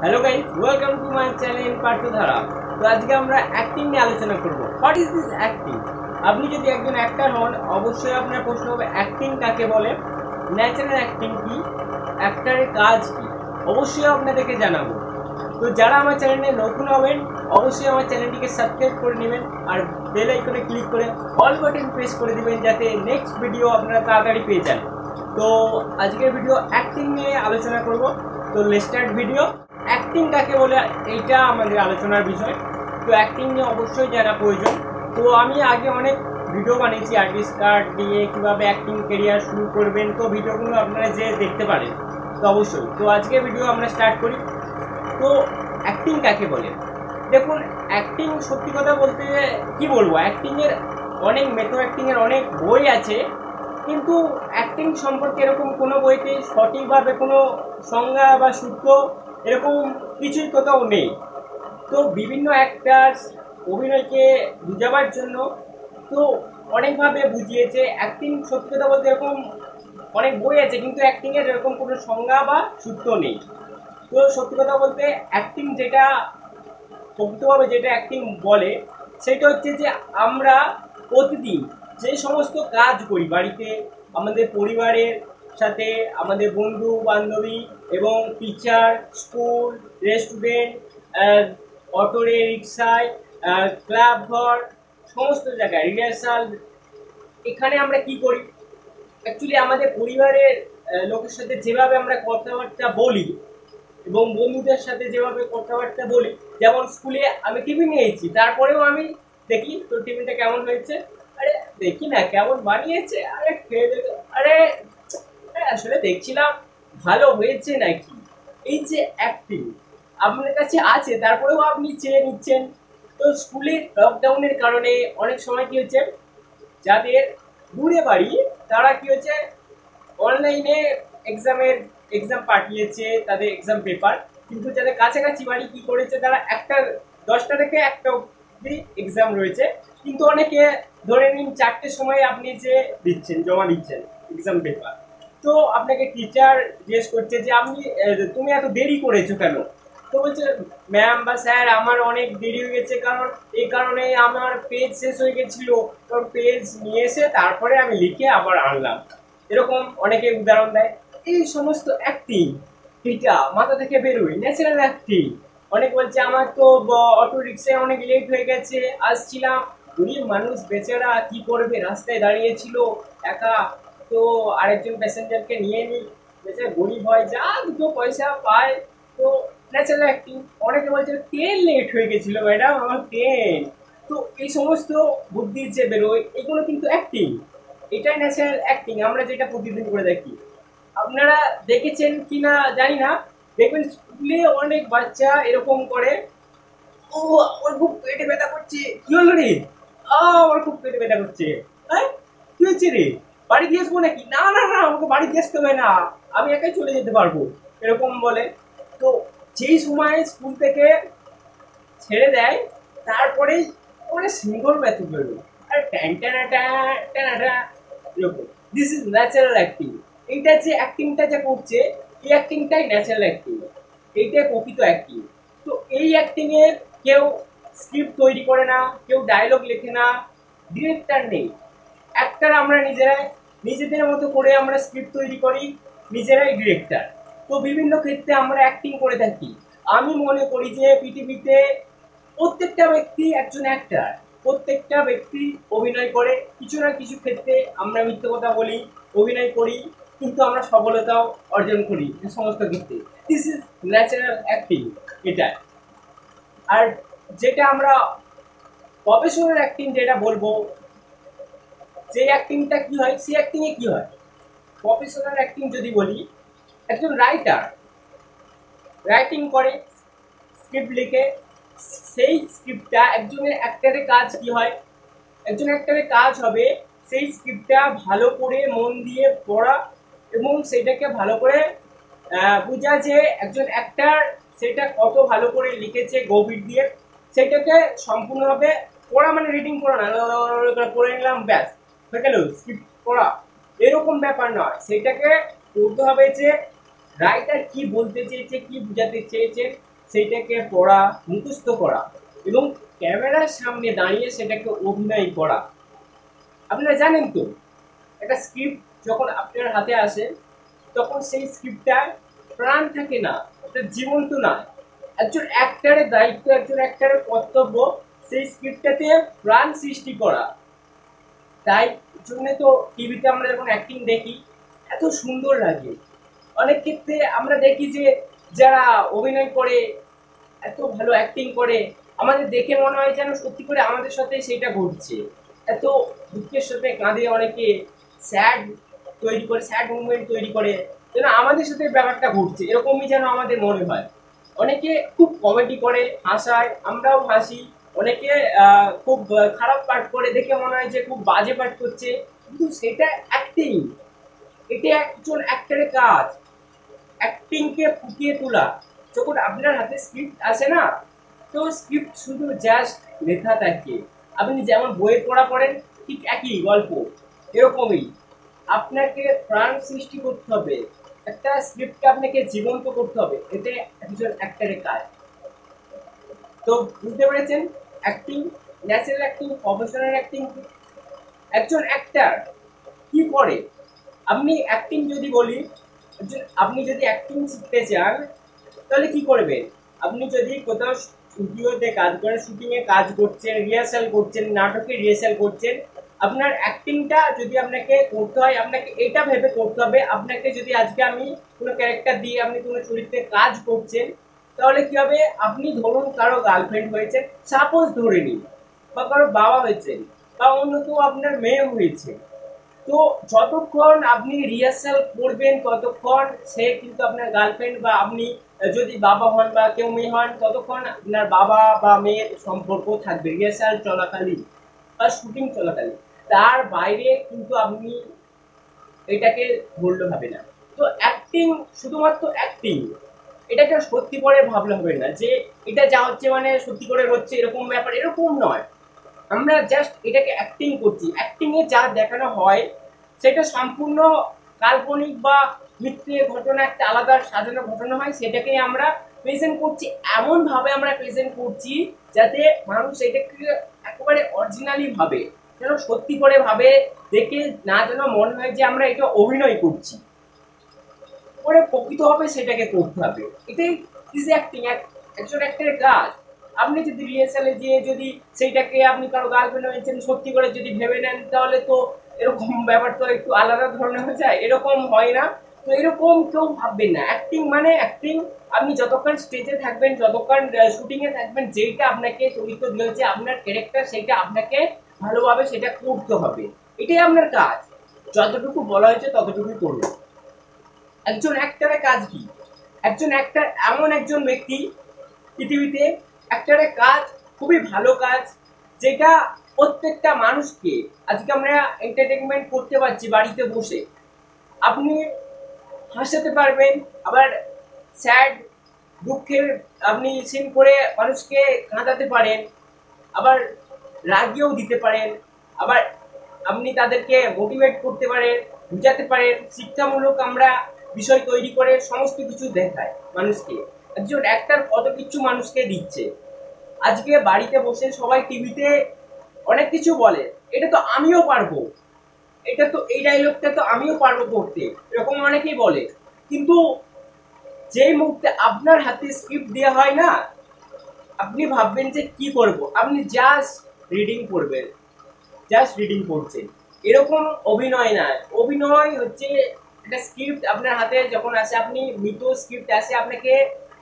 Hello guys, welcome to my channel Parth Dhara. तो आज के আমরা অ্যাক্টিং নিয়ে আলোচনা করব। What is this acting? আপনি যদি একজন অ্যাক্টর হন, অবশ্যই আপনার প্রশ্ন হবে অ্যাক্টিং কাকে বলে, ন্যাচারাল অ্যাক্টিং কি, অ্যাক্টরের কাজ কি, অবশ্যই আপনাদেরকে জানাবো। তো যারা আমার চ্যানেলে নতুন হবেন, অবশ্যই আমার চ্যানেলটিকে সাবস্ক্রাইব করে নেবেন আর বেল আইকনে ক্লিক করে অল বাটন প্রেস করে দিবেন যাতে নেক্সট ভিডিও আপনারা তাড়াতাড়ি পেয়ে যান। তো আজকের ভিডিও অ্যাক্টিং নিয়ে আলোচনা করব। তো লেটস স্টার্ট ভিডিও। অ্যাক্টিং কাকে বলে এইটা আমাদের আলোচনার বিষয়। তো অ্যাক্টিং নিয়ে অবশ্যই জানা প্রয়োজন। তো আমি আগে অনেক ভিডিও বানিয়েছি আর্টিস্ট কার্ড দিয়ে কীভাবে অ্যাক্টিং কেরিয়ার শুরু করবেন। তো ভিডিওগুলো আপনারা যে দেখতে পারেন তো অবশ্যই। তো আজকে ভিডিও আমরা স্টার্ট করি। তো অ্যাক্টিং কাকে বলে? দেখুন, অ্যাক্টিং সত্যি কথা বলতে কি বলবো, অ্যাক্টিংয়ের অনেক মেথড, অ্যাক্টিংয়ের অনেক বই আছে, কিন্তু অ্যাক্টিং সম্পর্কে এরকম কোনো বইতে সঠিকভাবে কোনো সংজ্ঞা বা সূত্র এরকম কিছুই কোথাও নেই। তো বিভিন্ন অ্যাক্টার্স অভিনয়কে বুঝাবার জন্য তো অনেকভাবে বুঝিয়েছে। অ্যাক্টিং সত্যি কথা বলতে এরকম অনেক বই আছে, কিন্তু অ্যাক্টিংয়ের এরকম কোনো সংজ্ঞা বা সূত্র নেই। তো সত্যি কথা বলতে অ্যাক্টিং যেটা প্রকৃতভাবে যেটা অ্যাক্টিং বলে সেটা হচ্ছে যে আমরা প্রতিদিন যে সমস্ত কাজ করি বাড়িতে, আমাদের পরিবারের সাথে, আমাদের বন্ধু বান্ধবী এবং টিচার, স্কুল, রেস্টুরেন্ট, অটোরে, রিক্সায়, ক্লাব ঘর, সমস্ত জায়গায় রিহার্সাল, এখানে আমরা কি করি? অ্যাকচুয়ালি আমাদের পরিবারের লোকের সাথে যেভাবে আমরা কথাবার্তা বলি এবং বন্ধুদের সাথে যেভাবে কথাবার্তা বলি, যেমন স্কুলে আমি টিফিন নিয়েছি, তারপরেও আমি দেখি তোর টিফিনটা কেমন হয়েছে, আরে দেখি না কেমন বানিয়েছে, আরে খেয়ে দেখো, আরে আসলে দেখছিলাম ভালো হয়েছে নাকি। এই যে অ্যাক্টিং আপনার কাছে আছে, তারপরেও আপনি চেয়ে নিচ্ছেন। তো স্কুলে লকডাউনের কারণে অনেক সময় কি হচ্ছে, যাদের দূরে বাড়ি তারা কি হচ্ছে অনলাইনে এক্সাম পাঠিয়েছে তাদের এক্সাম পেপার, কিন্তু যাদের কাছাকাছি বাড়ি কি করেছে, তারা 10টা থেকে 1টা অবধি এক্সাম রয়েছে, কিন্তু অনেকে ধরে নিন 4টের সময় আপনি যে জমা দিচ্ছেন এক্সাম পেপার। তো আপনাকে টিচার জিজ্ঞেস করছে যে তুমি এত দেরি করেছো কেন? তো বলছে ম্যাম বা স্যার আমার অনেক দেরি হয়ে গেছে, কারণ এই কারণে আমার পেজ শেষ হয়ে গেছিল, কারণ পেজ নিয়ে এসে তারপরে আমি লিখে আবার আনলাম। এরকম অনেকে উদাহরণ দেয়। এই সমস্ত অ্যাক্টিং এটা মাথা থেকে বেরোয়, ন্যাচারাল অ্যাক্টিং। অনেক বলছে আমার তো অটো রিক্সায় অনেক লেট হয়ে গেছে, আসছিলাম, গরিব মানুষ বেচারা কি করবে, রাস্তায় দাঁড়িয়েছিল একা, তো আরেকজন প্যাসেঞ্জারকে নিয়ে নি, বেচারা গরিব হয়, যা দুটো পয়সা পায়। তো ন্যাচারাল অ্যাক্টিং। অনেকে বলছে ট্রেন লেট হয়ে গেছিল ম্যাডাম, আমার ট্রেন। তো এই সমস্ত বুদ্ধি যে বেরোয় এগুলো কিন্তু অ্যাক্টিং, এটাই ন্যাচারাল অ্যাক্টিং, আমরা যেটা প্রতিদিন করে দেখি। আপনারা দেখেছেন কি না জানি না, দেখবেন স্কুলে অনেক বাচ্চা এরকম করে, ও আমার খুব পেটে ব্যথা করছে, কি হলো রে, আমার খুব পেটে ব্যথা করছে, হ্যাঁ কি হচ্ছে রে, বাড়ি দিয়ে আসবো নাকি? না না না, আমাকে বাড়ি দিয়ে আসতে হবে না, আমি একাই চলে যেতে পারবো, এরকম বলে। তো যেই সময় স্কুল থেকে ছেড়ে দেয় তারপরেই ওরা সিঙ্গল ব্যথা বেরোয়, আর ট্যান ট্যানা ট্যানা এরকম। This is natural acting. এইটা যে অ্যাক্টিংটা যে করছে, এই অ্যাক্টিংটাই ন্যাচারাল অ্যাক্টিং, এইটাই প্রকৃত অ্যাক্টিং। তো এই অ্যাক্টিংয়ে কেউ স্ক্রিপ্ট তৈরি করে না, কেউ ডায়লগ লেখে না, ডিরেক্টর নেই। অ্যাক্টর আমরা নিজেদের মতো করে আমরা স্ক্রিপ্ট তৈরি করি, নিজেরাই ডিরেক্টর। তো বিভিন্ন ক্ষেত্রে আমরা অ্যাক্টিং করে থাকি। আমি মনে করি যে পৃথিবীতে প্রত্যেকটা ব্যক্তি একজন অ্যাক্টর, প্রত্যেকটা ব্যক্তি অভিনয় করে, কিছু না কিছু ক্ষেত্রে আমরা মিথ্যে কথা বলি, অভিনয় করি, কিন্তু আমরা সফলতাও অর্জন করি এই সমস্ত ক্ষেত্রে। দিস ইজ ন্যাচারাল অ্যাক্টিং এটা। আর যেটা আমরা প্রফেশনাল অ্যাক্টিং যেটা বলবো, যে অ্যাক্টিংটা কি হয়, সেই অ্যাক্টিংয়ে কি হয়, প্রফেশনাল অ্যাক্টিং যদি বলি, একজন রাইটিং করে, স্ক্রিপ্ট লিখে, সেই স্ক্রিপ্টটা একজনের অ্যাক্টরের কাজ কি হয়, একজন অ্যাক্টরের কাজ হবে সেই স্ক্রিপ্টটা ভালো করে মন দিয়ে পড়া এবং সেটাকে ভালো করে বোঝা যে একজন অ্যাক্টর সেটা কত ভালো করে লিখেছে গভীর দিয়ে, সেটাকে সম্পূর্ণভাবে পড়া, মানে রিডিং করা না, পড়ে নিলাম ব্যাস হয়ে গেল স্ক্রিপ্ট পড়া, এরকম ব্যাপার নয়। সেটাকে পড়তে হবে যে রাইটার কি বলতে চেয়েছে, কি বোঝাতে চেয়েছে, সেইটাকে পড়া, মুখস্থ করা এবং ক্যামেরার সামনে দাঁড়িয়ে সেটাকে অভিনয় করা। আপনারা জানেন তো, একটা স্ক্রিপ্ট যখন আপনার হাতে আসে তখন সেই স্ক্রিপ্টটার প্রাণ থাকে না, এটা জীবন্ত না। একজন অ্যাক্টরের দায়িত্ব, একজন অ্যাক্টরের কর্তব্য সেই স্ক্রিপ্টটাতে প্রাণ সৃষ্টি করা। তাই জন্য তো টিভিতে আমরা যখন অ্যাক্টিং দেখি এত সুন্দর লাগে। অনেক ক্ষেত্রে আমরা দেখি যে যারা অভিনয় করে, এত ভালো অ্যাক্টিং করে, আমাদের দেখে মনে হয় যেন সত্যি করে আমাদের সাথে সেটা ঘটছে। এত দুঃখের সাথে কাঁদে, অনেকে স্যাড তৈরি করে, স্যাড মুভমেন্ট তৈরি করে, যেন আমাদের সাথে ব্যাপারটা ঘটছে এরকমই যেন আমাদের মনে হয়। অনেকে খুব কমেডি করে, হাসায়, আমরাও হাসি। অনেকে খুব খারাপ পার্ট করে, দেখে মনে হয় যে খুব বাজে পার্ট করছে, কিন্তু সেটা অ্যাক্টিং। এটা একজন অ্যাক্টরের কাজ, অ্যাক্টিংকে ফুটিয়ে তোলা। যখন আপনার হাতে স্ক্রিপ্ট আসে না, তো স্ক্রিপ্ট শুধু জাস্ট লেখা থাকে। আপনি যেমন বইয়ের পড়া পড়েন ঠিক একই গল্প, এরকমই আপনাকে প্রাণ সৃষ্টি করতে হবে, একটা স্ক্রিপ্টকে আপনাকে জীবন্ত করতে হবে। এটা একজন অ্যাক্টরের কাজ। তো বুঝতে পেরেছেন acting, natural acting, professional acting. একজন অ্যাক্টর কি করে? আপনি অ্যাক্টিং যদি বলি, আপনি যদি অ্যাক্টিং শিখতে চান তাহলে কি করবেন? আপনি যদি কোথাও স্টুডিওতে কাজ করেন, শুটিংয়ে কাজ করছেন, রিহার্সাল করছেন, নাটকে রিহার্সাল করছেন, আপনার অ্যাক্টিংটা যদি আপনাকে করতে হয়, আপনাকে এটা ভেবে করতে হবে। আপনাকে যদি আজকে আমি কোনো ক্যারেক্টার দিয়ে আপনি কোনো চরিত্রে কাজ করছেন, তাহলে কি হবে? আপনি ধরুন কারো গার্লফ্রেন্ড হয়েছে, সাপোজ ধরে নিন, বা কারো বাবা হয়েছেন, বা অন্য কেউ আপনার মেয়ে হয়েছে। তো যতক্ষণ আপনি রিহার্সাল করবেন ততক্ষণ সে কিন্তু আপনার গার্লফ্রেন্ড, বা আপনি যদি বাবা হন বা কেউ মেয়ে হন, ততক্ষণ আপনার বাবা বা মেয়ের সম্পর্ক থাকবে রিহার্সাল চলাকালীন বা শুটিং চলাকালীন। তার বাইরে কিন্তু আপনি এটাকে ধরলে হবে না। তো অ্যাক্টিং শুধুমাত্র অ্যাক্টিং, এটাকে সত্যি করে ভাবলে হবে না যে এটা যা হচ্ছে মানে সত্যি করে হচ্ছে, এরকম ব্যাপার এরকম নয়। আমরা জাস্ট এটাকে অ্যাক্টিং করছি। অ্যাক্টিং এ যা দেখানো হয় সেটা সম্পূর্ণ কাল্পনিক বা মিথ্যে ঘটনা, একটা আলাদা সাজানো ঘটনা হয়, সেটাকেই আমরা প্রেজেন্ট করছি। এমন ভাবে আমরা প্রেজেন্ট করছি যাতে মানুষ এটাকে একেবারে অরিজিনালি ভাবে, যেন সত্যি করে ভাবে, দেখে না যেন মনে হয় যে আমরা এটা অভিনয় করছি। পরে প্রকৃত হবে সেটাকে করতে হবে। এটাই ইজ অ্যাক্টিং, একজন অ্যাক্টরের কাজ। আপনি যদি রিহার্সালে গিয়ে যদি সেইটাকে আপনি কারো গার্লফ্রেন্ড হয়েছেন সত্যি করে যদি ভেবে নেন, তাহলে তো এরকম ব্যাপার তো একটু আলাদা ধরনের হয়ে যায়, এরকম হয় না। তো এরকম কেউ ভাববেন না। অ্যাক্টিং মানে অ্যাক্টিং। আপনি যতক্ষণ স্টেজে থাকবেন, যতক্ষণ শুটিং এ থাকবেন, যেইটা আপনাকে চরিত্র দিয়েছে আপনার ক্যারেক্টার, সেইটা আপনাকে ভালোভাবে সেটা করতে হবে। এটাই আপনার কাজ। যতটুকু বলা হয়েছে ততটুকু করুন। একজন অ্যাক্টরের কাজ কি? একজন অ্যাক্টর এমন একজন ব্যক্তি পৃথিবীতে, অ্যাক্টরের কাজ খুবই ভালো কাজ, যেটা প্রত্যেকটা মানুষকে আজকে আমরা এন্টারটেনমেন্ট করতে পারছি বাড়িতে বসে। আপনি হাসাতে পারবেন, আবার স্যাড দুঃখের আপনি সিন করে মানুষকে কাঁদাতে পারেন, আবার রাগিয়েও দিতে পারেন, আবার আপনি তাদেরকে মোটিভেট করতে পারেন, বুঝাতে পারেন, শিক্ষামূলক আমরা বিষয় তৈরি করে সমস্ত কিছু দেখায় মানুষকে। একজন অ্যাক্টর কত কিছু মানুষকে দিচ্ছে। আজকে বাড়িতে বসে সবাই টিভিতে অনেক কিছু বলে, এটা তো আমিও পারবো, এটা তো এই ডায়লগটা তো আমিও পারবো করতে, এরকম অনেকেই বলে। কিন্তু যেই মুহূর্তে আপনার হাতে স্ক্রিপ্ট দেওয়া হয় না, আপনি ভাববেন যে কি করব, আপনি জাস্ট রিডিং করবেন, জাস্ট রিডিং করছেন। এরকম অভিনয় না। অভিনয় হচ্ছে একটা স্ক্রিপ্ট আপনার হাতে যখন আসে, আপনি মৃত স্ক্রিপ্ট আসে, আপনাকে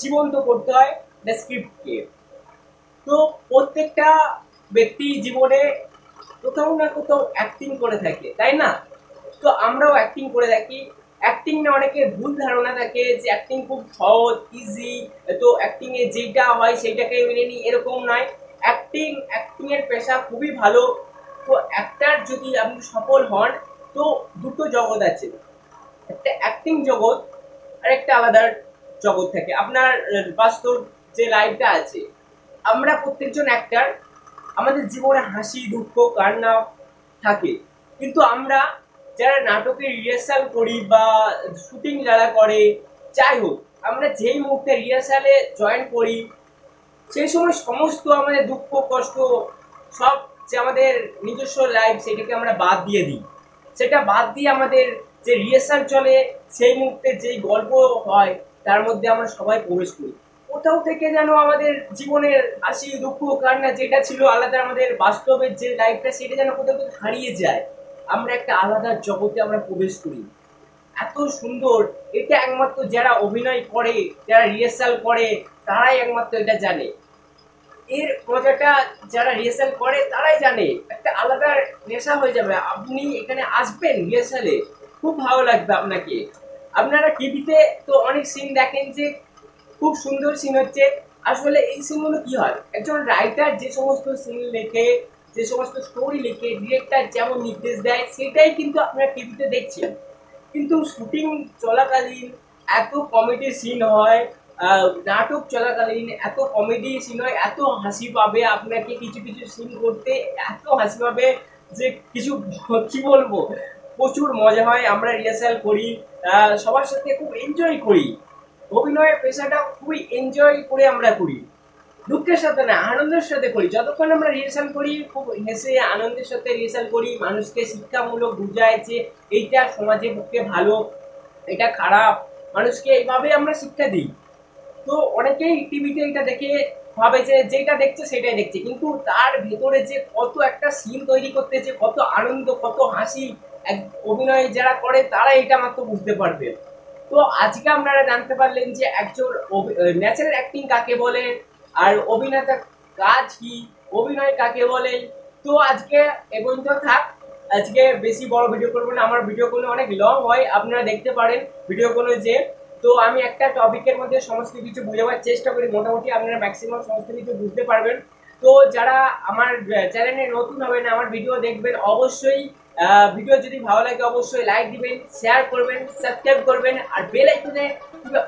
জীবন্ত করতে হয় একটা স্ক্রিপ্টকে। তো প্রত্যেকটা ব্যক্তি জীবনে কোথাও না কোথাও অ্যাক্টিং করে থাকে, তাই না? তো আমরাও অ্যাক্টিং করে থাকি। অ্যাক্টিং না অনেকে ভুল ধারণা থাকে যে অ্যাক্টিং খুব সহজ, ইজি, তো অ্যাক্টিং এ যেটা হয় সেইটাকে মেনে নিই, এরকম নয়। অ্যাক্টিং এর পেশা খুবই ভালো। তো অ্যাক্টার যদি আপনি সফল হন, তো দুটো জগৎ আছে, একটা অ্যাক্টিং জগৎ আর একটা আলাদা জগৎ থাকে। আপনার বাস্তব যে লাইফটা আছে, আমরা প্রত্যেকজন অ্যাক্টার, আমাদের জীবনে হাসি দুঃখ কান্না থাকে, কিন্তু আমরা যারা নাটকের রিহার্সাল করি বা শুটিং যারা করে, যাই হোক, আমরা যেই মুহূর্তে রিহার্সালে জয়েন করি সেই সময় সমস্ত আমাদের দুঃখ কষ্ট সব যে আমাদের নিজস্ব লাইফ সেটাকে আমরা বাদ দিয়ে দিই। সেটা বাদ দিয়ে আমাদের যে রিহার্সাল চলে সেই মুহূর্তে যেই গল্প হয় তার মধ্যে আমরা সবাই প্রবেশ করি। কোথাও থেকে যেন আমাদের জীবনের হাসি দুঃখ কান্না যেটা ছিল আলাদা, আমাদের বাস্তবের যে লাইফটা সেটা যেন কোথাও থেকে হারিয়ে যায়। আমরা একটা আলাদা জগতে আমরা প্রবেশ করি। এত সুন্দর, এটা একমাত্র যারা অভিনয় করে, যারা রিহার্সাল করে তারাই একমাত্র এটা জানে। এর মজাটা যারা রিহার্সাল করে তারাই জানে। একটা আলাদা নেশা হয়ে যাবে। আপনি এখানে আসবেন রিহার্সালে, খুব ভালো লাগবে আপনাকে। আপনারা টিভিতে তো অনেক সিন দেখেন যে খুব সুন্দর সিন হচ্ছে, আসলে এই সিনগুলো কি হয়, একজন রাইটার যে সমস্ত সিন লেখে, যে সমস্ত স্টোরি লেখে, ডিরেক্টর যেমন নির্দেশ দেয় সেটাই কিন্তু আপনারা টিভিতে দেখছেন। কিন্তু শুটিং চলাকালীন এত কমেডি সিন হয়, নাটক চলাকালীন এত কমেডি সিন হয়, এত হাসি পাবে আপনাকে, কিছু কিছু সিন করতে এত হাসি পাবে যে কিছু কি বলবো, প্রচুর মজা হয়। আমরা রিহার্সাল করি, সবার সাথে খুব এনজয় করি। অভিনয়ের পেশাটা খুবই এনজয় করে আমরা করি, দুঃখের সাথে না, আনন্দের সাথে করি। যতক্ষণ আমরা রিহার্সাল করি খুব হেসে আনন্দের সাথে রিহার্সাল করি, মানুষকে শিক্ষামূলক বুঝায় যে এইটা সমাজের পক্ষে ভালো, এটা খারাপ, মানুষকে এইভাবে আমরা শিক্ষা দিই। তো অনেকেই টিভিতে এটা দেখে ভাবে যে যেটা দেখছে সেটাই দেখছে, কিন্তু তার ভেতরে যে কত একটা সিন তৈরি করতে, যে কত আনন্দ কত হাসি অভিনয় যারা করে তারা এটা মাত্র বুঝতে পারবে। তো আজকে আপনারা জানতে পারলেন যে একজন ন্যাচারাল অ্যাক্টিং কাকে বলে, আর অভিনেতা কাজ কি, অভিনয় কাকে বলে। তো আজকে এ পর্যন্ত থাক, আজকে বেশি বড় ভিডিও করবো না, আমার ভিডিওগুলো অনেক লং হয়, আপনারা দেখতে পারেন ভিডিওগুলো যে। তো আমি একটা টপিকের মধ্যে সমস্ত কিছু বোঝাবার চেষ্টা করি, মোটামুটি আপনারা ম্যাক্সিমাম সমস্ত কিছু বুঝতে পারবেন। তো যারা আমার চ্যানেলে নতুন হবেন, আমার ভিডিও দেখবেন, অবশ্যই ভিডিও যদি ভালো লাগে অবশ্যই লাইক দিবেন, শেয়ার করবেন, সাবস্ক্রাইব করবেন, আর বেল আইকনে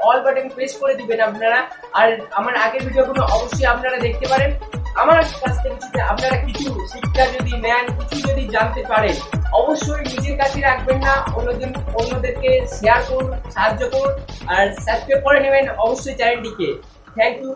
অল বাটন প্রেস করে দিবেন আপনারা। আর আমার আগের ভিডিওগুলো অবশ্যই আপনারা দেখতে পারেন। আমার কাছ থেকে আপনারা কিছু শিক্ষা যদি নেন, কিছু যদি জানতে পারেন, অবশ্যই নিজের কাছে রাখবেন না, অন্যদেরকে শেয়ার করুন, সাহায্য করুন, আর সাবস্ক্রাইব করে নেবেন অবশ্যই চ্যানেলটিকে। Thank you.